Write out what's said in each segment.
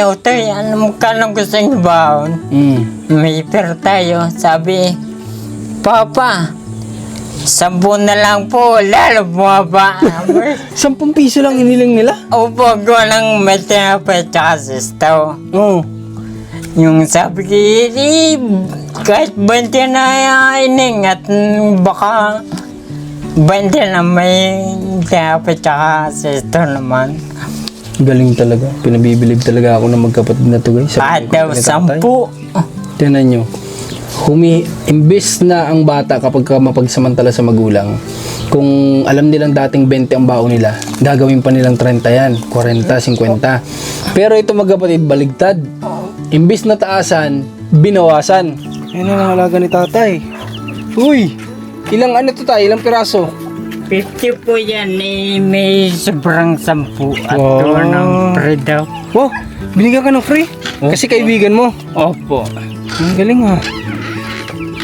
Utoy, ano magkano gusto niyo ba? May pera tayo. Sabi, Papa, 10 na lang po, lalo bumaba. 10 piso lang iniling nila? Upo ko ng may tinapay tsaka sistaw. Oo. Yung sabi ko, kahit 20 na ining at baka 20 na may tinapay tsaka sistaw naman. Galing talaga. Pinabibilib talaga ako ng magkapatid na to guys. Kahit daw 10. Tinan nyo. Imbes na ang bata kapag mapagsamantala sa magulang, kung alam nilang dating 20 ang baon nila, gagawin pa nilang 30 yan, 40, 50. Pero ito magkapatid, baligtad. Imbes na taasan, binawasan. Yan ang alaga ni tatay. Uy! Ilang ano to tayo? Ilang piraso? 50 po yan, may sobrang 10 at Wow. wow. Ng free daw. Wow! Binigyan ka ng free? Opo. Kasi kaibigan mo. Opo. Ang galing ha.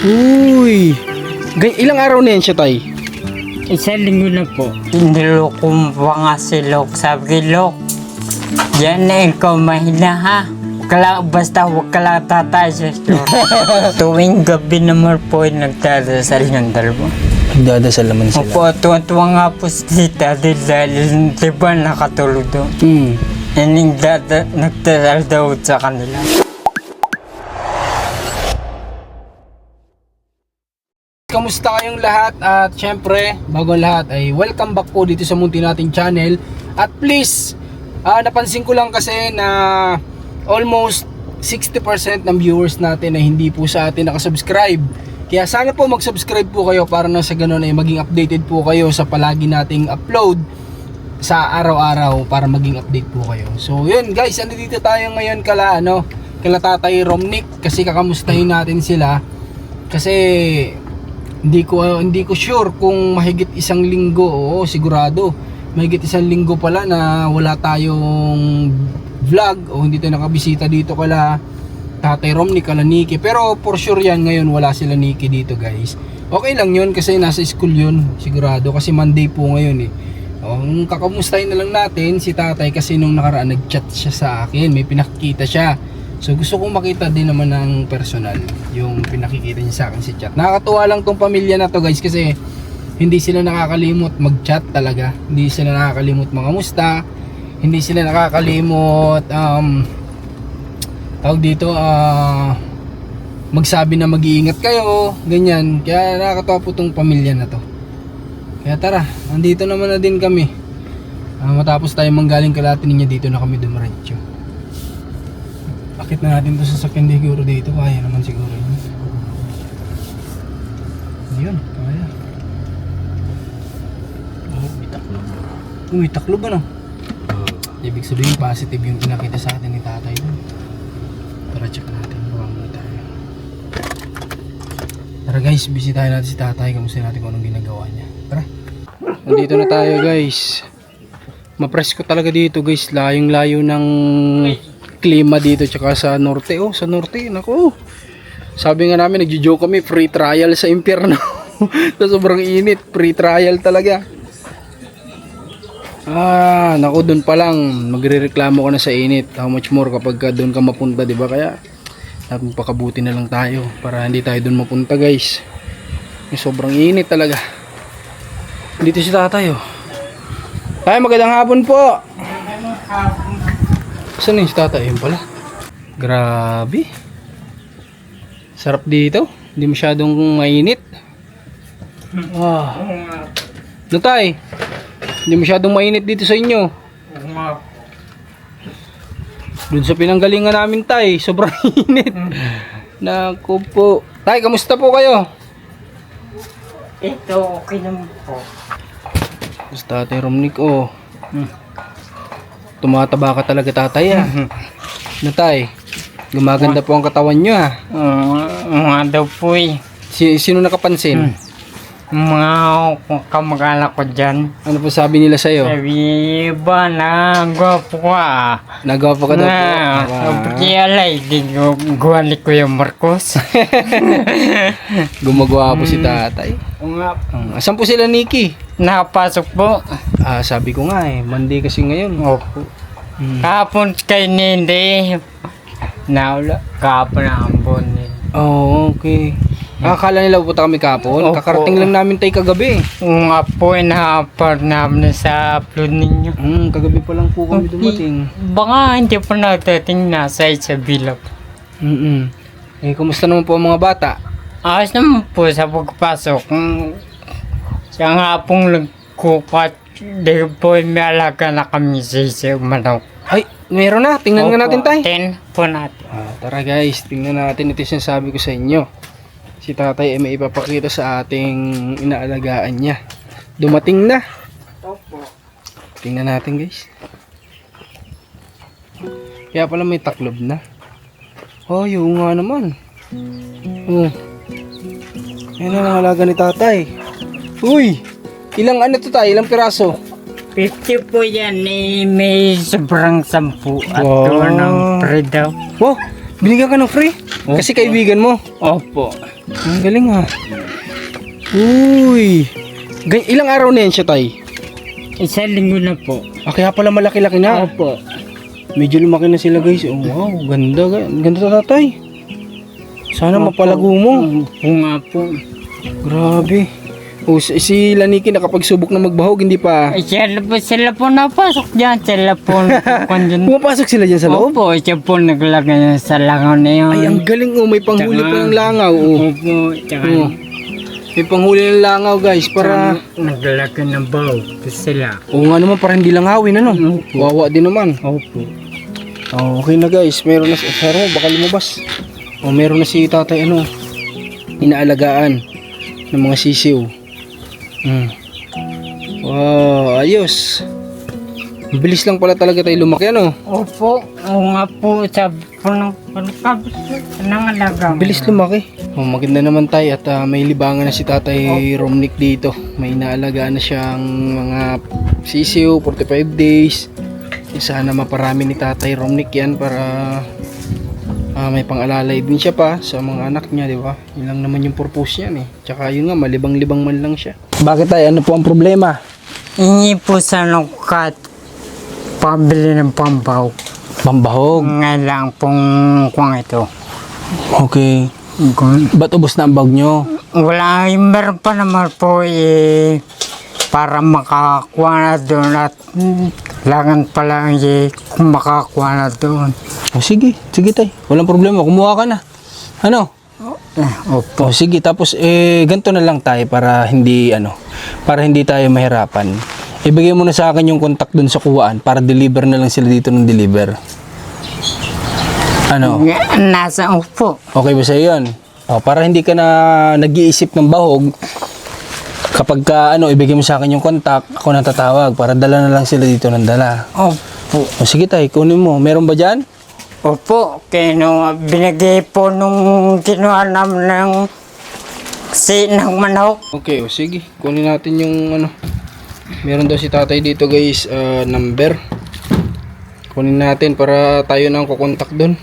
Uy! Ilang araw na yan siya, tay? 1 linggo na po. Niloko mo pa nga si Lok. Sabi ko, Lok, yan na ikaw mahina ha. Basta huwag ka lang tatay sa store. Tuwing gabi naman po ay nagdadasal ng dalawa. Nagdadasal naman sila. Opo, tuwa nga po si tita dahil di ba nakatulog doon. And nagdadasal daw sa kanila. Kamusta kayong lahat? At syempre, bago ang lahat ay welcome back po dito sa munti nating channel. At please, napansin ko lang kasi na almost 60% ng viewers natin ay hindi po sa atin nakasubscribe. Kaya sana po mag-subscribe po kayo para na sa ganun ay maging updated po kayo sa palagi nating upload sa araw-araw para maging update po kayo. So yun guys, andito tayo ngayon kala Tatay Romnick kasi kakamustahin natin sila. Kasi hindi ko sure kung mahigit 1 linggo, oo sigurado mahigit 1 linggo pala na wala tayong vlog o hindi tayo nakabisita dito kala Tatay Romnick, kala Nikki. Pero for sure yan, ngayon wala sila Nikki dito guys. Okay lang yun kasi nasa school yun sigurado kasi Monday po ngayon eh. Kakamustahin na lang natin si tatay kasi nung nakaraan nag-chat siya sa akin, may pinakita siya. So gusto kong makita din naman ng personal yung pinakikita niya sa akin si chat. Nakakatuwa lang tong pamilya na to guys kasi hindi sila nakakalimot mag-chat talaga. Hindi sila nakakalimot mangamusta. Hindi sila nakakalimot tawag dito magsabi na mag-iingat kayo, ganyan. Kaya nakakatuwa po tong pamilya na to. Kaya tara, andito naman na din kami. Matapos tayo manggaling Kalati niya, dito na kami dumiretso. Bakit na natin to sa sakyan siguro dito? Kaya naman siguro yun. Yun, kaya. Taklob ano? Ibig sabihin positive yung pinakita sa atin ni tatay dun. Tara, check natin. Bawang muna tayo. Tara guys, bisitahin natin si tatay. Kamusta natin kung anong ginagawa niya. Tara. Nandito na tayo guys. Mapresko talaga dito guys. Layong-layo ng klima dito tsaka sa norte. Sa norte. Naku. Sabi nga namin, nagjo-joke kami. Free trial sa impyerno. Sa sobrang init. Free trial talaga. Naku, doon pa lang magrereklamo ka na sa init. How much more kapag doon ka mapunta, di ba? Kaya dapat pakabuti na lang tayo para hindi tayo doon mapunta guys. Sobrang init talaga. Dito si tatay oh. Tay, magandang hapon po. Saan yung si tatay? Yun pala. Grabe. Sarap dito. Hindi masyadong mainit. No tay? Hindi masyadong mainit dito sa inyo. Doon sa pinanggalingan namin tay, sobrang init. Naku po. Tay, kamusta po kayo? Ito, okay naman po. Basta Tatay Romnick, tumataba ka talaga tatay No tay, gumaganda po ang katawan nyo Mga daw po eh. Sino nakapansin? Mga kamag-anak ko dyan. Ano po sabi nila sa'yo? Sabi ba na gwapo ka? Nagwapo ka daw po. Sabi alay, di guwali ko yung Marcos. Gumagawa po si tatay. Asan po sila Nikki? Nakapasok po. Sabi ko nga Monday kasi ngayon. Opo. Kahapon kay Nindi. Naula. Kahapon ang ambon eh. Oh, okay. Akala nila pupunta kami kahapon. Opo. Kakarating lang namin tayo kagabi. Kung nga po, inahapar namin sa upload ninyo. Kagabi pa lang po kami dumating. Baka hindi po nagdating nasa Isabela po. Eh, kumusta naman po ang mga bata? Ayos naman po sa pagpasok. Siya nga pong nagkukat. Di po may alaga na kami sa manok. Ay, meron na. Tingnan nga natin tayo. 10 po natin. Tara guys, tingnan natin. Ito yung sinasabi ko sa inyo. Si tatay ay may ipapakita sa ating inaalagaan niya. Dumating na. Opo. Tingnan natin guys. Kaya pala may taklob na. Oh, yung nga naman. Oh. Yan ang alaga ni tatay. Uy! Ilang ano to tayo? Ilang piraso? 50 po yan eh, may sobrang 10 at Wow. wow. ng free daw. Oh, binigyan ka ng free? Kasi kaibigan mo. Opo. Ang galing ha. Uy! Ilang araw na yan siya tay? Isang linggo na po. Kaya pala malaki-laki na. Opo. Medyo lumaki na sila guys. Oh, wow, ganda. Ganda tatay. Sana mapalago mo. Opo nga po. Grabe. Oh, si Laniki nakapagsubok na magbahog, hindi pa. Ay, sila po napasok dyan. Sila po dyan. Pumapasok sila dyan sa loob? Opo, siya po naglagay sa langaw na yun. Ay, ang galing oh. May panghuli Tsaka- pa ng langaw. Oh. Opo, tsaka Oh. May panghuli ng langaw guys. Para... naglagay ng baw sila. Oo nga naman, para hindi langawin ano. Opo. Wawa din naman. Opo. Oh, okay na guys. Meron na si... Saro, baka lumabas. Oh, meron na si tatay ano. Inaalagaan ng mga sisiw. Wow, ayos. Bilis lang pala talaga tayo lumaki ano. Opo. Oo nga po. Sabi po ng pagkabit ng alaga. Bilis lumaki. Oh, maganda naman tayo at may libangan na si Tatay Romnick dito. May inaalagaan na siyang mga sisiw, 45 days. Sana maparami ni Tatay Romnick yan para may pang-alalay din siya pa sa mga anak niya, di ba? Yun lang naman yung purpose niyan eh. Tsaka yun nga, malibang-libang man lang siya. Bakit tayo? Ano po ang problema? Hingi po sa nukat. Pabili ng pambaw. Pambahog. Ngayon pong kung ito. Okay. Ba't ubos na ang bag nyo? Wala, meron pa naman po eh, para makakuha na doon at langan pala eh, kung makakuha na doon. O sige tay. Walang problema. Kumuha ka na. Ano? Opo. O sige, tapos ganito na lang tayo para hindi tayo mahirapan. Ibigay mo na sa akin yung contact dun sa kuwaan para deliver na lang sila dito ng deliver. Ano? Nasa upo. Okay ba sa'yo yun? O, para hindi ka na nag-iisip ng bahog, kapag ibigay mo sa akin yung contact, ako nang tatawag para dala na lang sila dito ng dala. Opo. O sige tayo, kunin mo. Meron ba dyan? Opo. Binigay po nung kinuha namin ng manok. Okay, o sige. Kunin natin yung Meron daw si tatay dito guys, number. Kunin natin para tayo nang kukontak doon.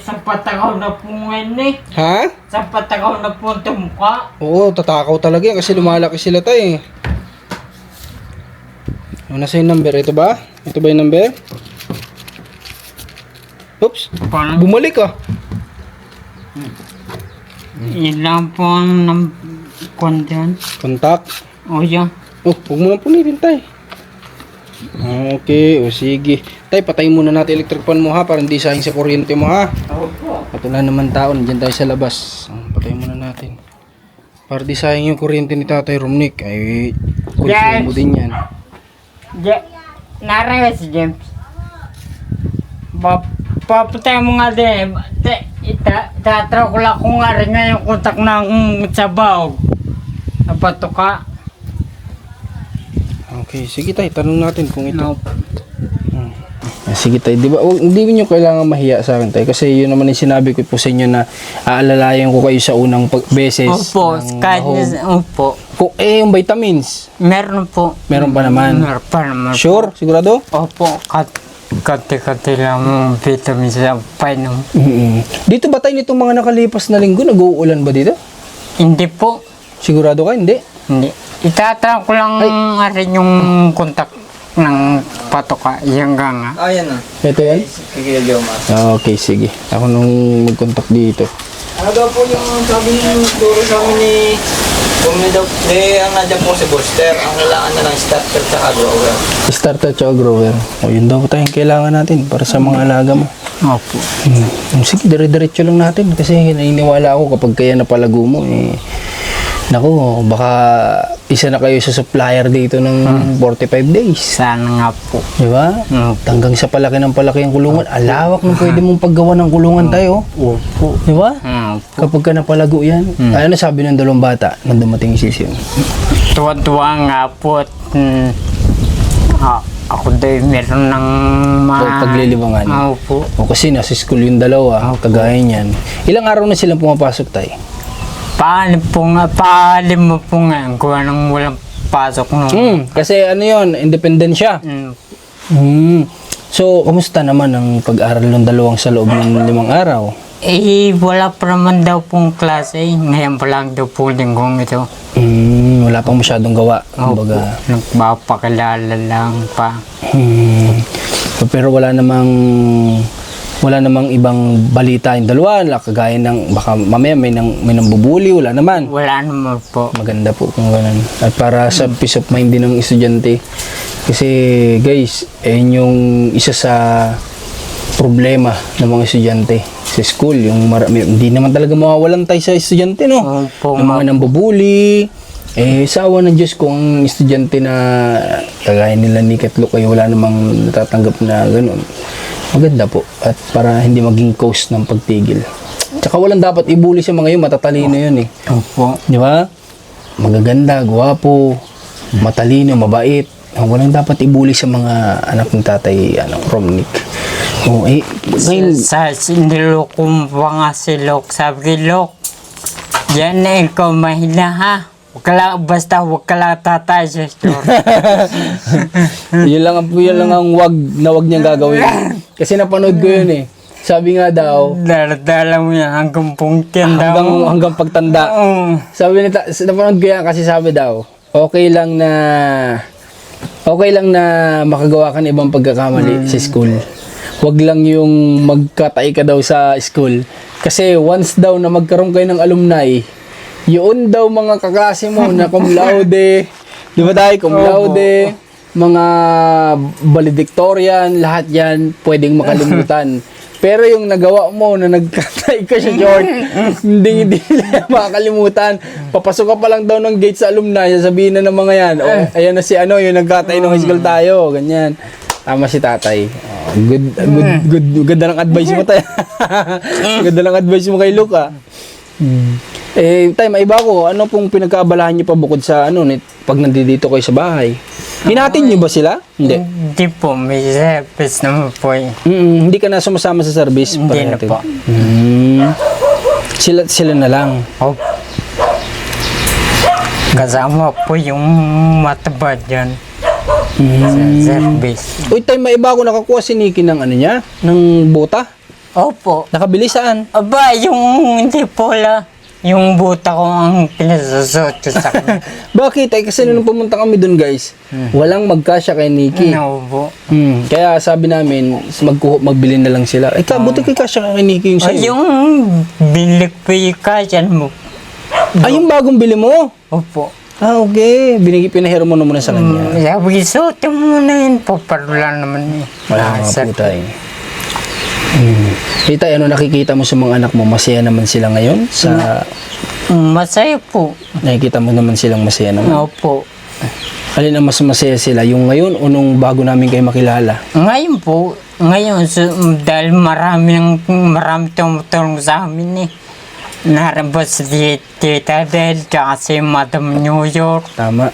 Sa patakaw na po ngayon eh. Ha? Sa patakaw na po tumukha. Oo, tatakaw talaga yan kasi lumalaki sila tayo eh. Nasa yung number? Ito ba? Ito ba yung number? Oops, Parang bumalik ah. yun lang po ang kondyan. Contact. O yan. Oh, huwag mo lang punitin tay. Okay, o sige. Tay, patayin muna natin electric fan mo ha, para hindi sayang sa kuryente mo ha. Opo. At wala naman tao, nandiyan tayo sa labas. Patayin muna natin. Para di sayang yung kuryente ni Tatay Romnick. Ay, konsumo din yan. Narang si James. Papatay mo nga din. Tatraw ko lang kung nga rin nga yung kontak ng sabaw. Nabato ka. Okay, sige tay, tanong natin kung ito. No. Sige tay, di ba? Hindi niyo kailangan mahiya sa akin tay kasi yun naman yung sinabi ko po sa inyo na aalalayan ko kayo sa unang beses. Opo, ng kahit bahog. opo. Kung yung vitamins, Meron po. meron pa naman. Meron pa naman. Sure? Sigurado? Opo, kati lang ang vitamin sa painom. Dito ba tayo nitong mga nakalipas na linggo, nag-uulan ba dito? Hindi po. Sigurado ka? Hindi? Hindi. Itatanong ko lang rin yung kontak ng patoka. Yung nga. Yan na. Ito yan? Kikilagyan mo. Okay, sige. Ako nung mag-contact dito. Ano daw po yung sabi ng turo sa amin ni Bumili daw, ang nandiyan po si Booster, ang kailangan na lang starter sa grower. Starter at grower. O yun daw tayong kailangan natin para sa mga alaga mo. Opo. Sige, dire-diretso lang natin kasi naniniwala ako kapag kaya napalago mo naku, baka isa na kayo sa supplier dito ng 45 days. Sana nga po. Di ba? Hanggang sa palaki ng palaki ang kulungan. Alawak na pwede mong paggawa ng kulungan tayo. Opo. Di ba? Opo. Kapag ka napalago yan. Ano sabi ng dalawang bata nang dumating yung sisyon? Tuwa-tuwa nga po at ako din meron ng Paglilibangan. Opo. O kasi nasa school yung dalawa, kagaya niyan. Ilang araw na silang pumapasok tayo? Paalim mo po nga. Gawa nang walang pasok no. Kasi ano yon, independent siya. So, kamusta naman ang pag-aral ng dalawang sa loob ng 5 araw? Wala pa naman daw pong klase. Ngayon pa lang daw po linggong ito. Wala pang masyadong gawa. Opo. Kumbaga. Nagpapakilala lang pa. Pero wala namang ibang balita yung dalawa, kagaya ng baka mamaya may nambubuli, wala naman. Wala naman po. Maganda po kung ganun. At para sa peace of mind din ng estudyante. Kasi guys, yung isa sa problema ng mga estudyante sa school, yung hindi naman talaga mawawalan tayo sa estudyante, no? Opo, Yung mga nambubuli, sa awa ng Diyos kung ang estudyante na kagaya nila ni Luke ay wala namang natatanggap na ganun. Maganda po. At para hindi maging cause ng pagtigil. Tsaka walang dapat ibuli sa mga yun. Matatalino yun eh. Opo. Di ba? Magaganda, gwapo, matalino, mabait. Walang dapat ibuli sa mga anak ng tatay Romnick. Sa nilokong pa nga si Lok. Sabi kay Lok, yan na ikaw mahina ha. Basta huwag ka lang tatay sa store. yun lang ang wag niyang gagawin. Kasi napanood ko yun eh. Sabi nga daw, Dala mo yan hanggang pungkin daw. hanggang pagtanda. Sabi napanood ko yan kasi sabi daw, okay lang na makagawa ka ng ibang pagkakamali sa school. Huwag lang yung magkatay ka daw sa school. Kasi once daw na magkaroon kayo ng alumni, yun daw mga kaklase mo na cum laude, di ba tayo, cum laude, mga valedictorian, lahat yan pwedeng makalimutan. Pero yung nagawa mo na nagkatay ka sa short, hindi nila makakalimutan. Papasok ka pa lang daw ng gate sa alumni, sasabihin na ng mga yan, ayan na si yung nagkatay ng high school tayo, ganyan. Tama si tatay. Ganda ng advice mo tayo. Ganda ng advice mo kay Luke tayo, maiba ko, ano pong pinagkaabalahan niyo pa bukod sa pag nandito kayo sa bahay? Hinatin niyo ba sila? Hindi. Hindi po, may service naman po eh. Hindi ka na sumasama sa service? Hindi na po. Sila na lang. Kasama po yung mataba dyan. Sa service. Uy, tayo, maiba ko, nakakuha si Nikki ng ng bota? Opo. Nakabili saan? Aba, yung hindi po yung buta ko ang pinasusuot ko sa kanya. Bakit? Kasi nung pumunta kami dun guys, walang magkasya kay Nikki. No po. Kaya sabi namin, magbili na lang sila. Buti kay kasya kay Nikki yung sa'yo. Yung bilik po yung kasyan mo. Yung bagong bili mo? Opo. Okay. Pinahiro mo na muna sa kanya. Sabi, suotin mo na yun po. Parola naman eh. Wala nga po tayo. Tay, nakikita mo sa mga anak mo? Masaya naman sila ngayon? Masaya po. Nakikita mo naman silang masaya naman? Opo. Alin ang mas masaya sila? Yung ngayon o nung bago namin kayo makilala? Ngayon po. Ngayon, dahil marami tumutulong sa amin eh. Narabas si Tita Del, tsaka si Madam New York. Tama.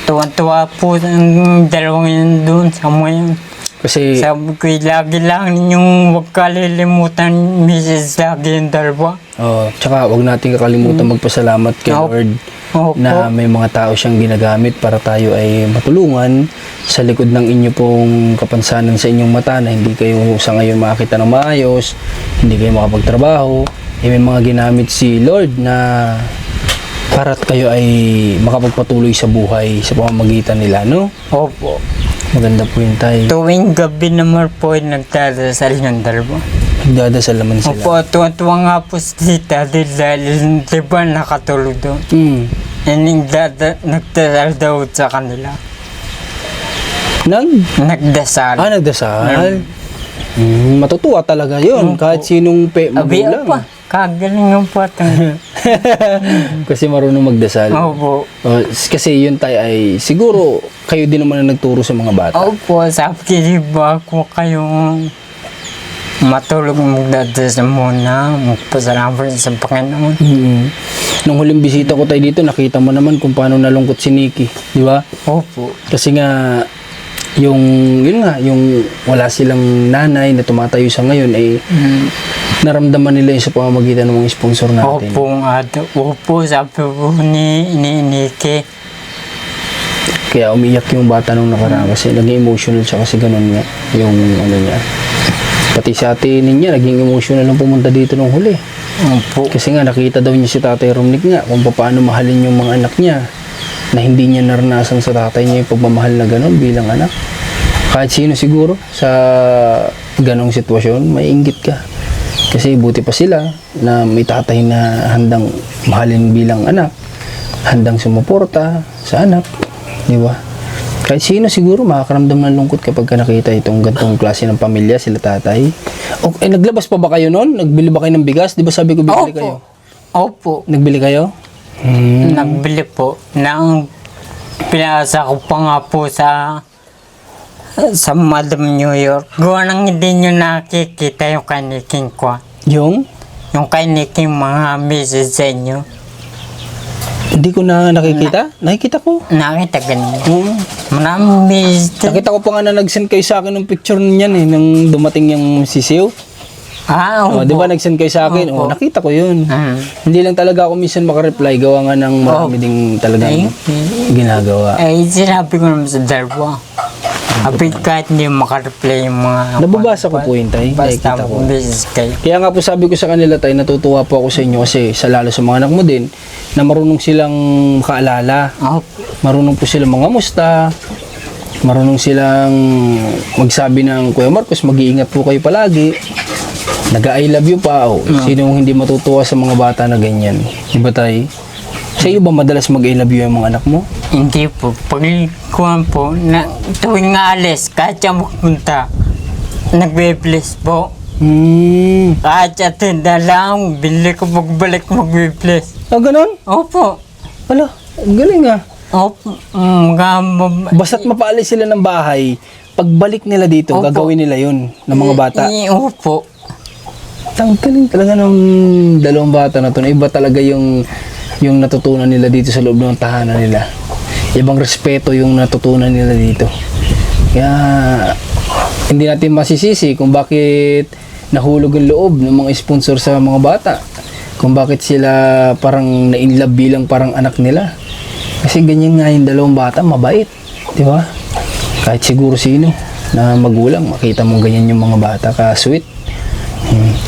Tuwan-tuwa po ang dalawang yun doon sa mga. Kasi Sabi ko, lagi lang ninyong huwag kalilimutan, Mrs. Lagi yung dalawa. tsaka wag natin kakalimutan magpasalamat kay Lord na may mga tao siyang ginagamit para tayo ay matulungan sa likod ng inyo pong kapansanan sa inyong mata na hindi kayo sa ngayon makakita ng maayos, hindi kayo makapagtrabaho. May mga ginamit si Lord na Para kayo ay makapagpatuloy sa buhay sa pamamagitan nila, no? Opo. Maganda po yun, tay. Tuwing gabi naman po ay nagdadasal yung dalawa. Nagdadasal naman sila. Opo, tuwa nga po si tita dahil di ba nakatulog doon. Nagdasal daw sa kanila. Nagdasal. Nagdasal. Matutuwa talaga yun. Opo. Kahit sinong Abi magulang. pa, kagaling po ito. Kasi marunong magdasal. Opo. Kasi yun tayo ay siguro kayo din naman ang nagturo sa mga bata. Opo, sabi ko, di ba ako kayong matulog magdadasal muna, magpasalamat sa Panginoon. Nung huling bisita ko tayo dito, nakita mo naman kung paano nalungkot si Nikki, di ba? Opo. Kasi nga yung wala silang nanay na tumatayo sa ngayon ay naramdaman nila yung sa pamamagitan ng mga sponsor natin. Opo, sabi ko ni Nike. Kaya umiyak yung bata nung nakaraan kasi naging emotional siya kasi ganun nga yung ano niya. Pati si ate niya naging emotional nung pumunta dito nung huli. Opo. Kasi nga nakita daw niya si Tatay Romnick nga kung paano mahalin yung mga anak niya na hindi niya naranasan sa tatay niya yung pagmamahal na ganun bilang anak. Kahit sino siguro sa ganong sitwasyon, may inggit ka. Kasi buti pa sila na may tatay na handang mahalin bilang anak, handang sumuporta sa anak, di ba? Kahit sino siguro makakaramdam ng lungkot kapag nakita itong gantong klase ng pamilya, sila tatay. Naglabas pa ba kayo noon? Nagbili ba kayo ng bigas? Di ba sabi ko bibili kayo? Opo. Nagbili kayo? Nagbili po. Pinasa ko pa nga po sa Madam New York. Gawa nang hindi nyo nakikita yung kaniking ko. Yung kaniking mga message sa inyo. Hindi ko na nakikita. Nakikita ko. Nakita ganyan. Maraming message. Nakita ko pa nga na nag-send kayo sa akin ng picture niyan nang dumating yung sisiw. Opo. Di ba nag-send kayo sa akin? Nakita ko yun. Hindi lang talaga ako minsan makareply. Gawa nga ng marami ding talagang ginagawa. Sinabi ko naman sa dalawa. Kahit hindi makareply yung mga... Nababasa ko po yun, tay. Basta Nakikita ko. message kayo. Kaya nga po sabi ko sa kanila, tay, natutuwa po ako sa inyo kasi sa lalo sa mga anak mo din na marunong silang makaalala. Marunong po silang mga musta. Marunong silang magsabi ng Kuya Marcos, mag-iingat po kayo palagi. Nag-I love you pa. Sinong hindi matutuwa sa mga bata na ganyan? Diba tay? Sa iyo ba madalas mag-I love you yung mga anak mo? Hindi po. Pagkuhan po, tuwing alis, kahit siya magpunta, nagbe-bless po. Kahit siya tinda lang, bili ko magbalik magbe-bless. Ganon? Opo. Wala, galing ah. Opo. Basta't mapaalis sila ng bahay, pagbalik nila dito, gagawin nila yun ng mga bata. Opo. Ang galing talaga ng dalawang bata na to. Iba talaga yung natutunan nila dito sa loob ng tahanan nila. Ibang respeto yung natutunan nila dito. Kaya hindi natin masisisi kung bakit nahulog ang loob ng mga sponsor sa mga bata. Kung bakit sila parang na-inlove bilang parang anak nila. Kasi ganyan nga yung dalawang bata, mabait. Di ba? Kahit siguro sino na magulang, makita mo ganyan yung mga bata, ka-sweet.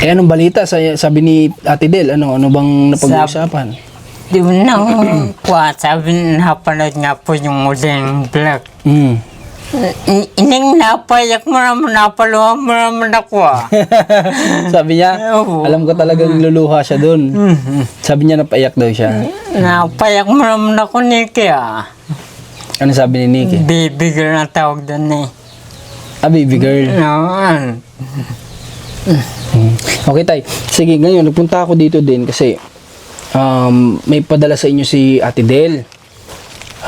Anong balita? Sabi ni Ate Del, ano bang napag-uusapan? Di mo na sabi na napanood nga po yung uling vlog. Ining napayak mo naman, napaluha mo naman ako Sabi niya, alam ko talagang luluha siya dun. Sabi niya napayak daw siya. Napayak mo naman ako, Nikki Ano sabi ni Nikki? Baby girl na tawag doon Baby girl. Okay tay. Sige, ngayon nagpunta ako dito din kasi may padala sa inyo si Ate Del.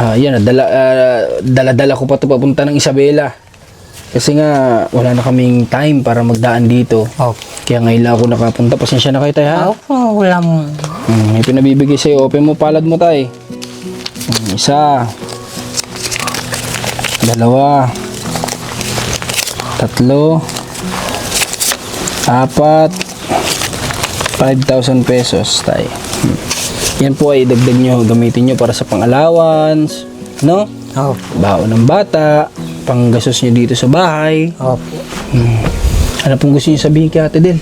Yan, dala-dala ko pa ito papunta ng Isabela. Kasi nga, wala na kaming time para magdaan dito. Kaya ngayon lang ako nakapunta. Pasensya na kayo tayo, ha? Wala mo. May pinabibigay sa'yo. Open mo, palad mo tayo. Isa. Dalawa. Tatlo. Apat. 5,000 pesos tayo. Yan po ay dagdag nyo, gamitin nyo para sa pang-allowance, no? Baon ng bata, panggastos nyo dito sa bahay. Ano pong gusto nyo sabihin kay Ate Del?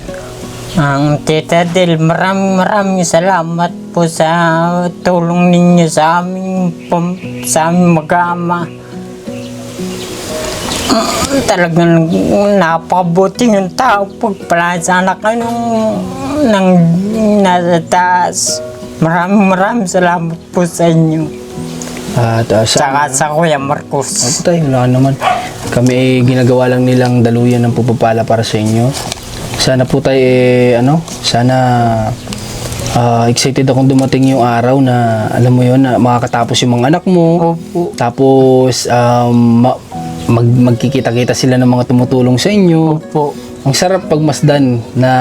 Ang Tita Del, maraming salamat po sa tulong ninyo sa sa aming mag-ama. Talagang napakabuti yung tao pagpala sa anak kayo nang nasa taas. Maraming salamat po sa inyo. At Saka sa Kuya Marcos. Opo tayo, wala naman. Kami ay ginagawa lang nilang daluyan ng pagpapala para sa inyo. Sana po tayo sana excited akong dumating yung araw na alam mo yon na makakatapos yung mga anak mo. Opo. Tapos magkikita-kita sila ng mga tumutulong sa inyo. Opo. Ang sarap pagmasdan na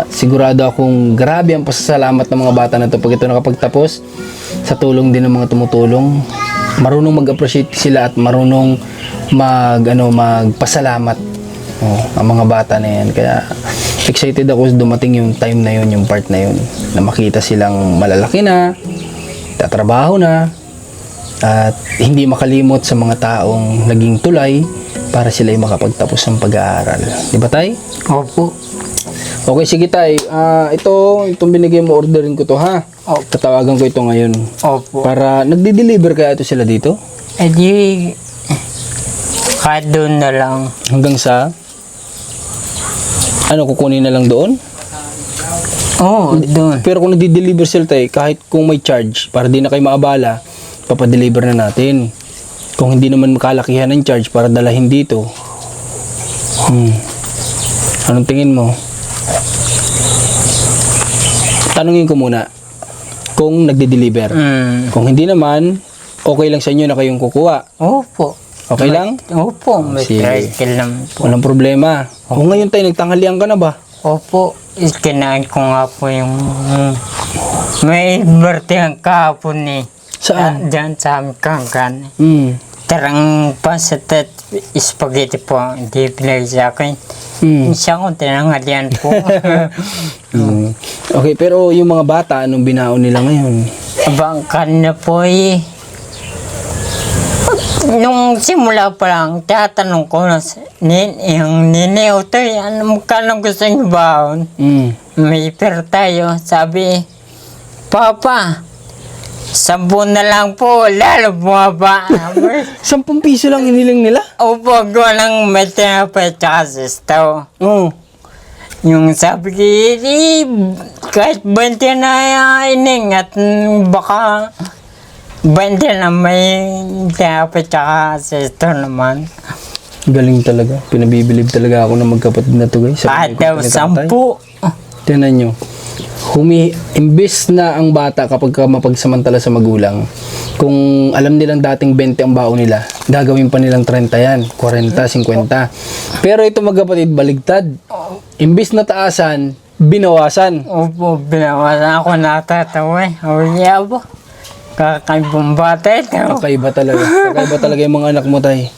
sigurado akong grabe ang pasasalamat ng mga bata na to pag ito nakapagtapos sa tulong din ng mga tumutulong. Marunong mag-appreciate sila at marunong magpasalamat ang mga bata na yan. Kaya excited ako dumating yung time na yun, yung part na yun, na makita silang malalaki na, tatrabaho na, at hindi makalimot sa mga taong naging tulay para sila ay makapagtapos ng pag-aaral. Di ba tay? Opo. Okay, sige tay. Itong binigay mo, orderin ko to ha. Opo. Tatawagan ko ito ngayon. Opo. Para nagdi-deliver kaya ito sila dito? Eh di, kahit doon na lang. Hanggang sa? Kukunin na lang doon? Oo, doon. Pero kung nagdi-deliver sila tay, kahit kung may charge, para di na kayo maabala, papadeliver na natin. Kung hindi naman makalakihan ng charge para dalahin dito. Anong tingin mo? Tanungin ko muna kung nagde-deliver. Kung hindi naman, okay lang sa inyo na kayong kukuha. Opo. Okay lang? Opo, may Sige. tricycle naman po. Walang problema. Kung ngayon tayo nagtanghalian ka na ba? Opo, kinain ko nga po yung may birthday kahapon eh. Saan? Diyan sa aming kangkan. Tarang pasatet spaghetti po, hindi pinag sa akin. Siya ko tinanghalian po. Okay, pero yung mga bata, anong binaon nila ngayon? Abang kanina po eh. Nung simula pa lang, tatanong ko na yung nini o tayo, magkano gusto niyo baon? May pera tayo. Sabi, Papa, 10 na lang po, lalo bumaba. 10 piso lang iniling nila? Opo, gawa ng may tinapay tsaka sistaw. Yung sabi ko, kahit 20 na ining at baka 20 na may tinapay tsaka sistaw naman. Galing talaga. Pinabibilib talaga ako ng magkapatid na to guys. Kahit daw 10. Tingnan nyo. Imbes na ang bata kapag mapagsamantala sa magulang, kung alam nilang dating 20 ang baon nila, gagawin pa nilang 30 yan, 40, 50. Pero ito magkapatid, baligtad. Imbes na taasan, binawasan. Opo, binawasan ako natatawa eh. O yeah po. Kakaibang bata ito. Kakaiba talaga. Kakaiba talaga yung mga anak mo tay.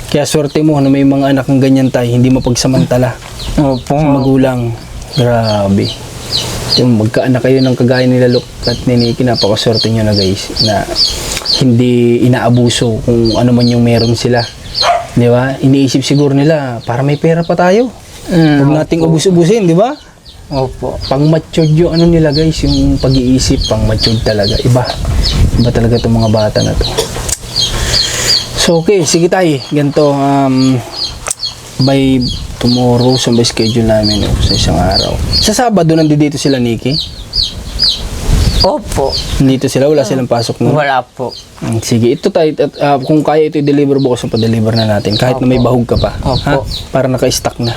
Kaya swerte mo na may mga anak ng ganyan tay, hindi mapagsamantala Opo. sa magulang. Grabe. Yung magkaanak kayo ng kagaya nila Luke at ni Nikki, napakaswerte nyo na guys na hindi inaabuso kung ano man yung meron sila, di ba? Iniisip siguro nila para may pera pa tayo, huwag nating ubus-ubusin, di ba? Opo. Pang matured yung ano nila guys, yung pag-iisip pang matured talaga, iba talaga itong mga bata na to. So okay, sige tayo, ganito by tomorrow, sa may schedule namin sa isang araw. Sa Sabado, nandito sila, Nikki? Opo. Nandito sila? Wala silang pasok nun? Wala po. Sige, ito tayo. Kung kaya ito i-deliver bukas, pa-deliver na natin. Kahit na may bahog ka pa. Opo. Para naka-stock na.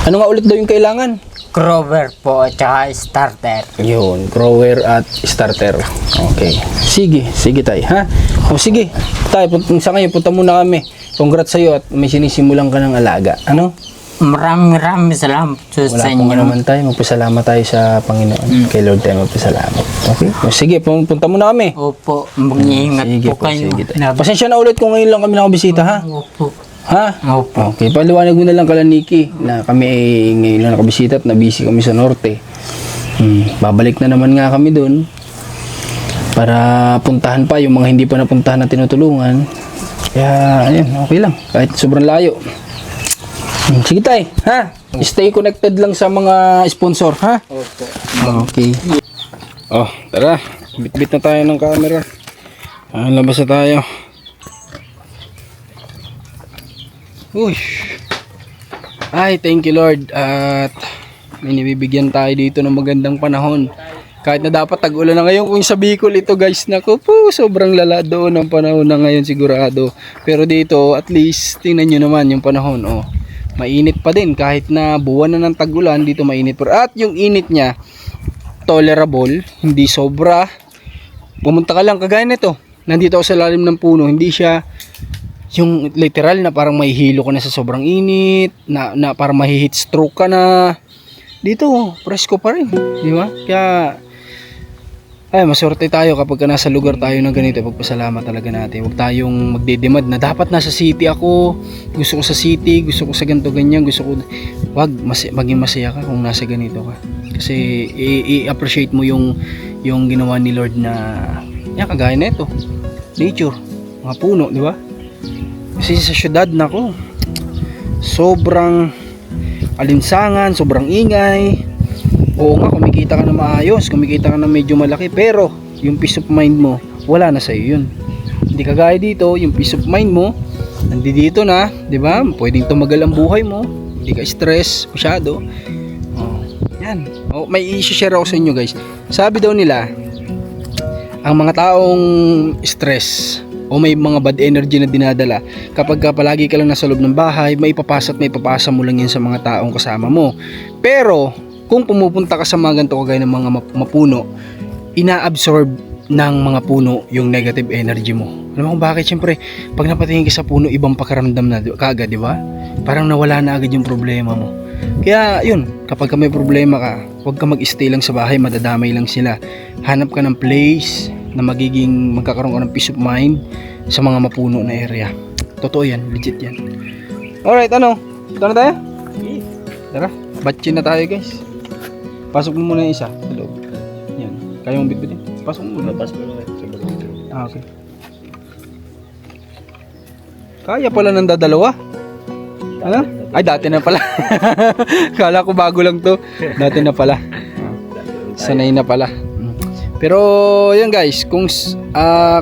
Ano nga ulit daw yung kailangan? Grower po at saka starter. Yun, grower at starter. Okay. Sige tayo, ha? O sige, tayo, sa ngayon, punta muna kami. Congrats sa'yo at may sinisimulan ka ng alaga. Ano? Maraming salamat po Wala sa pong inyo. naman tayo. Magpasalamat tayo sa Panginoon. Kay Lord tayo magpasalamat. Okay? O sige, punta muna kami. Opo, mag-iingat po kayo. Sige tayo. Pasensya na ulit kung ngayon lang kami nakabisita, ha? Opo. Ha? Opo. Okay, paliwanag mo na lang kala Nikki na kami ay ngayon lang nakabisita at na-busy kami sa norte. Babalik na naman nga kami dun para puntahan pa yung mga hindi pa napuntahan na tinutulungan. Kaya, ayun, okay lang. Kahit sobrang layo. Sige tayo, ha? Stay connected lang sa mga sponsor, ha? Opo. Okay. Oh, tara. Bit-bit na tayo ng camera. Labas na tayo. Uy. Ay, thank you Lord. At may nabibigyan tayo dito ng magandang panahon. Kahit na dapat tag-ulan na ngayon kung sa Bicol ito guys, naku po, sobrang lala doon ang panahon na ngayon sigurado. Pero dito, at least, tingnan nyo naman yung panahon. Oh, mainit pa din kahit na buwan na ng tag-ulan, dito mainit pa. At yung init niya, tolerable, hindi sobra. Pumunta ka lang, kagaya nito. Nandito ako sa lalim ng puno, hindi siya yung literal na parang mahihilo ka na sa sobrang init, na parang mahihit stroke ka na. Dito, presko pa rin, di ba? Kaya, ay, maswerte tayo kapag nasa lugar tayo ng ganito. Pagpasalamat talaga natin. Huwag tayong magdedemad na dapat nasa city ako. Gusto ko sa city, gusto ko sa ganito, ganyan. Gusto ko, wag, maging masaya ka kung nasa ganito ka. Kasi, i-appreciate mo yung ginawa ni Lord na, yan, kagaya na ito. Nature, mga puno, di ba? Kasi sa syudad, nako, sobrang alinsangan, sobrang ingay. Oo nga, kumikita ka na maayos, kumikita ka na medyo malaki, pero yung peace of mind mo, wala na sa'yo yun. Hindi kagaya dito, yung peace of mind mo, nandito na, di ba? Pwedeng tumagal ang buhay mo, hindi ka stress masyado. Oh, yan. Oh, may i-share ako sa inyo guys. Sabi daw nila, ang mga taong stress o may mga bad energy na dinadala, kapag palagi ka lang nasa loob ng bahay, may ipapasa at may ipapasa mo lang yan sa mga taong kasama mo. Pero kung pumupunta ka sa mga ganito kagaya ng mga mapuno, ina-absorb ng mga puno yung negative energy mo. Alam mo kung bakit? Siyempre, pag napatingin ka sa puno, ibang pakaramdam na kaagad, di ba? Parang nawala na agad yung problema mo. Kaya yun, kapag may problema ka, huwag ka mag-stay lang sa bahay, madadamay lang sila. Hanap ka ng place na magkakaroon ka ng peace of mind sa mga mapuno na area. Totoo yan, legit yan. Alright, ano? Ito na tayo? Tara, batchin na tayo guys. Pasok mo muna yung isa sa loob. Yan, kaya mong bitbitin. Pasok mo muna. Ah, okay. Kaya pala ng dadalawa. Ano? Ay, dati na pala. Kala ko bago lang to. Dati na pala. Sanay na pala. Pero yan guys, kung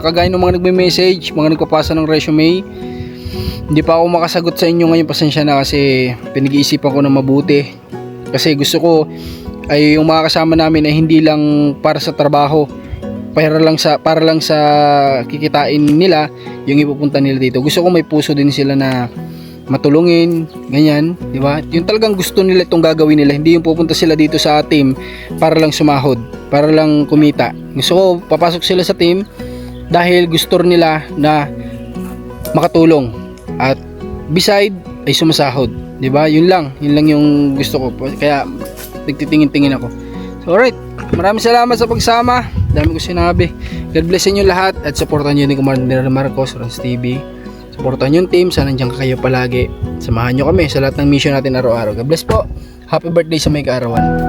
kagaya ng mga nagme-message, mga nagpapasa ng resume, hindi pa ako makasagot sa inyo ngayon, pasensya na kasi pinag-iisipan ko na mabuti. Kasi gusto ko ay yung mga kasama namin ay hindi lang para sa trabaho, para lang sa kikitain nila yung ipupunta nila dito. Gusto ko may puso din sila na matulungin, ganyan, di ba? Yung talagang gusto nila itong gagawin nila, hindi yung pupunta sila dito sa team para lang sumahod, para lang kumita. Gusto ko papasok sila sa team dahil gusto nila na makatulong at beside ay sumasahod, di ba? Yun lang yung gusto ko. Kaya nagtitingin-tingin ako. So alright, maraming salamat sa pagsama. Dami ko sinabi. God bless inyo lahat at supportan nyo ni Commander Marcos, Rons TV. Supportan yung team, sana nandiyan kayo palagi. Samahan nyo kami sa lahat ng mission natin araw-araw. God bless po. Happy birthday sa may kaarawan.